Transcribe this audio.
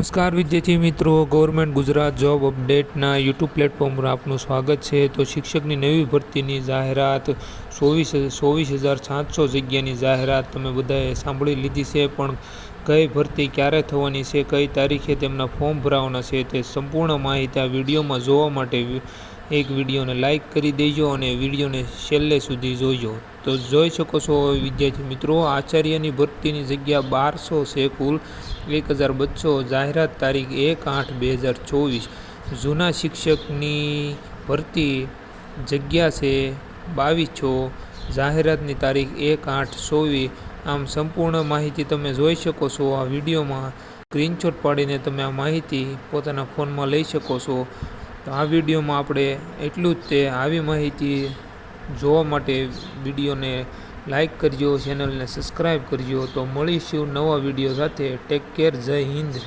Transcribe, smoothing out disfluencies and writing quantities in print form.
નમસ્કાર વિદ્યાર્થી મિત્રો, ગવર્મેન્ટ ગુજરાત જોબ અપડેટના યુટ્યુબ પ્લેટફોર્મ પર આપનું સ્વાગત છે। તો શિક્ષકની નવી ભરતીની જાહેરાત 24,700 જગ્યાની જાહેરાત તમે બધાએ સાંભળી લીધી છે, પણ કઈ ભરતી ક્યારે થવાની છે, કઈ તારીખે તેમના ફોર્મ ભરાવાના છે, તે સંપૂર્ણ માહિતી આ વિડીયોમાં જોવા માટે એક વિડીયોને લાઇક કરી દેજો અને વિડીયોને છેલ્લે સુધી જોજો। તો જોઈ શકો છો વિદ્યાર્થી મિત્રો, આચાર્યની ભરતીની જગ્યા 1200 છે, કુલ 1,200। જાહેરાત તારીખ 1/8/2024। જૂના શિક્ષકની ભરતી જગ્યા છે 2200। જાહેરાતની તારીખ 1/8/24। આમ સંપૂર્ણ માહિતી તમે જોઈ શકો છો આ વિડીયોમાં। સ્ક્રીનશોટ પાડીને તમે આ માહિતી પોતાના ફોનમાં લઈ શકો છો। તો આ વિડીયોમાં આપણે એટલું જ તે આવી માહિતી જોવા માટે વિડીયોને લાઇક કરજો, ચેનલને સબસ્ક્રાઈબ કરજો। તો મળીશું નવા વિડીયો સાથે। ટેક કેર, જય હિન્દ।